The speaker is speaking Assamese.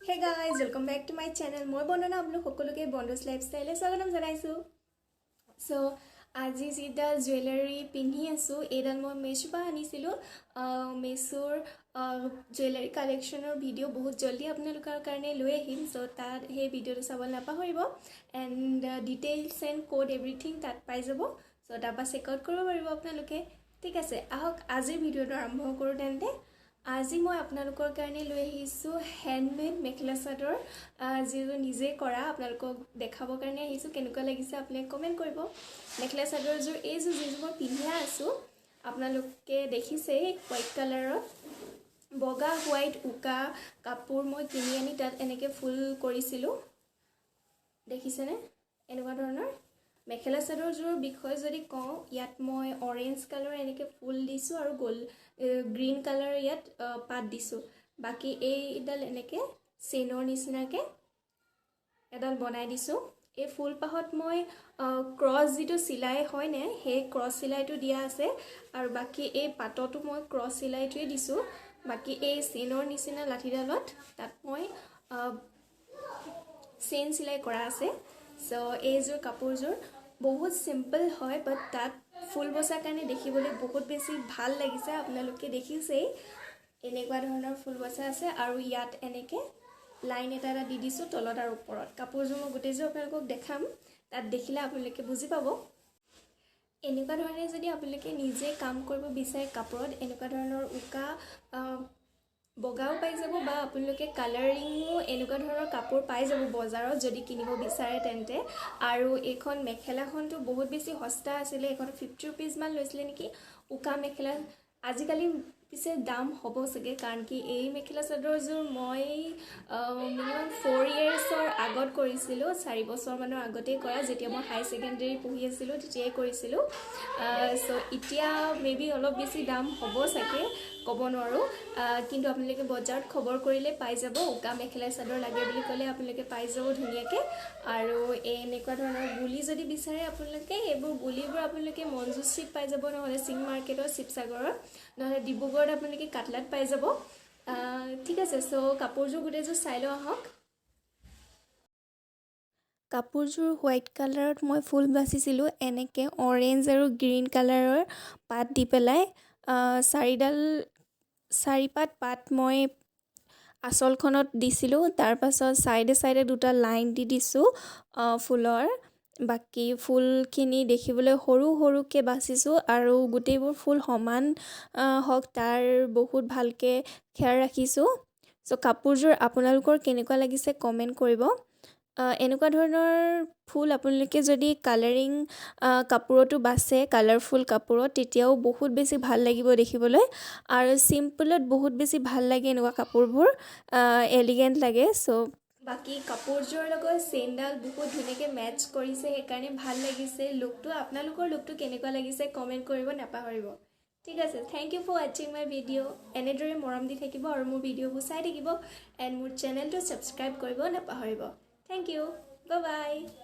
Hey guys, welcome back to my channel. মই বন্দনা আপোনালোক সকলোকে বন্দুস লাইফষ্টাইলে স্বাগতম জনাইছো। সো আজি যিডাল জুৱেলাৰী পিন্ধি আছো এইডাল মই মেছোৰ পৰা আনিছিলো। মেছোৰ জুৱেলাৰী কালেকশ্যনৰ ভিডিঅ' বহুত জলদি আপোনালোকৰ কাৰণে লৈ আহিম। সো তাত সেই ভিডিঅ'টো চাবলৈ নাপাহৰিব and details and code everything তাত পাই যাব। সো তাৰপৰা চেক আউট কৰিব পাৰিব আপোনালোকে। ঠিক আছে, আহক আজিৰ ভিডিঅ'টো আৰম্ভ কৰোঁ তেন্তে। আজি মই আপোনালোকৰ কাৰণে লৈ আহিছো হেণ্ডমেড মেখেলা চাদৰ যিটো নিজে কৰা আপোনালোকক দেখাবৰ কাৰণে আহিছো। কেনেকুৱা লাগিছে আপোনালোকে কমেণ্ট কৰিব। মেখেলা চাদৰযোৰ এইযোৰ যিযোৰ মই পিন্ধি আছো আপোনালোকে দেখিছেই, হোৱাইট কালাৰত বগা হোৱাইট উকা কাপোৰ মই কিনি আনি তাত এনেকৈ ফুল কৰিছিলোঁ। দেখিছেনে? এনেকুৱা ধৰণৰ মেখেলা চাদৰযোৰৰ বিষয়ে যদি কওঁ, ইয়াত মই অৰেঞ্জ কালাৰ এনেকৈ ফুল দিছোঁ আৰু গ্ৰীণ কালাৰ ইয়াত পাত দিছোঁ। বাকী এইডাল এনেকৈ চেইনৰ নিচিনাকৈ এডাল বনাই দিছোঁ। এই ফুলপাহত মই ক্ৰছ যিটো চিলাই হয়নে সেই ক্ৰছ চিলাইটো দিয়া আছে আৰু বাকী এই পাততো মই ক্ৰছ চিলাইটোৱে দিছোঁ। বাকী এই চেইনৰ নিচিনা লাঠিডালত তাত মই চেইন চিলাই কৰা আছে। সো এইযোৰ কাপোৰযোৰ বহুত চিম্পল হয়, বাট তাত ফুল বচাৰ কাৰণে দেখিবলৈ বহুত বেছি ভাল লাগিছে। আপোনালোকে দেখিছেই এনেকুৱা ধৰণৰ ফুল বচা আছে আৰু ইয়াত এনেকৈ লাইন এটা দি দিছোঁ তলত আৰু ওপৰত। কাপোৰযোৰ মই গোটেইযোৰ আপোনালোকক দেখাম, তাত দেখিলে আপোনালোকে বুজি পাব। এনেকুৱা ধৰণে যদি আপোনালোকে নিজে কাম কৰিব বিচাৰে কাপোৰত, এনেকুৱা ধৰণৰ উকা বগাও পাই যাব বা আপোনালোকে কালাৰিঙো এনেকুৱা ধৰণৰ কাপোৰ পাই যাব বজাৰত যদি কিনিব বিচাৰে তেন্তে। আৰু এইখন মেখেলাখনটো বহুত বেছি সস্তা আছিলে, এইখন 50 ৰুপিজ মান লৈছিলে নেকি উকা মেখেলা। আজিকালি পিছে দাম হ'ব চাগে, কাৰণ কি এই মেখেলা চাদৰযোৰ মই মিনিমাম 4 yearsৰ আগত কৰিছিলোঁ, 4 বছৰমানৰ আগতেই কৰা, যেতিয়া মই হাই ছেকেণ্ডেৰী পঢ়ি আছিলোঁ তেতিয়াই কৰিছিলোঁ। সো এতিয়া মেবি অলপ বেছি দাম হ'ব চাগে, ক'ব নোৱাৰোঁ। কিন্তু আপোনালোকে বজাৰত খবৰ কৰিলে পাই যাব। উকা মেখেলা চাদৰ লাগে বুলি ক'লে আপোনালোকে পাই যাব ধুনীয়াকৈ। আৰু এনেকুৱা ধৰণৰ গুলি যদি বিচাৰে আপোনালোকে, এইবোৰ গুলিবোৰ আপোনালোকে মঞ্জুশ্ৰীত পাই যাব, নহ'লে চিং মাৰ্কেটৰ শিৱসাগৰত, নহ'লে ডিব্ৰুগড়ত আপোনালোকে কাটলাত পাই যাব। ঠিক আছে, সো কাপোৰযোৰ গোটেইযোৰ চাই লওঁ আহক। কাপোৰযোৰ হোৱাইট কালাৰত মই ফুল বাচিছিলোঁ এনেকৈ অৰেঞ্জ আৰু গ্ৰীণ কালাৰৰ পাত দি পেলাই। 4পাত পাত মই আঁচলখনত দিছিলোঁ, তাৰপাছত চাইডে চাইডে দুটা লাইন দি দিছোঁ ফুলৰ। বাকী ফুলখিনি দেখিবলৈ সৰু সৰুকৈ বাচিছোঁ আৰু গোটেইবোৰ ফুল সমান হওক তাৰ বহুত ভালকৈ খেয়াল ৰাখিছোঁ। চ' কাপোৰযোৰ আপোনালোকৰ কেনেকুৱা লাগিছে কমেণ্ট কৰিব। এনেকুৱা ধৰণৰ ফুল আপোনালোকে যদি কালাৰিং কাপোৰতো বাছে, কালাৰফুল কাপোৰত, তেতিয়াও বহুত বেছি ভাল লাগিব দেখিবলৈ। আৰু চিম্পলত বহুত বেছি ভাল লাগে এনেকুৱা কাপোৰবোৰ, এলিগেণ্ট লাগে। চ' বাকী কাপোৰযোৰৰ লগত চেইনডাল বহুত ধুনীয়াকৈ মেটচ কৰিছে, সেইকাৰণে ভাল লাগিছে লুকটো। আপোনালোকৰ লুকটো কেনেকুৱা লাগিছে কমেণ্ট কৰিব নাপাহৰিব। ঠিক আছে, থেংক ইউ ফৰ ৱাচিং মাই ভিডিঅ'। এনেদৰে মৰম দি থাকিব আৰু মোৰ ভিডিঅ'বোৰ চাই থাকিব এণ্ড মোৰ চেনেলটো ছাবস্ক্ৰাইব কৰিব নাপাহৰিব। Thank you, bye by.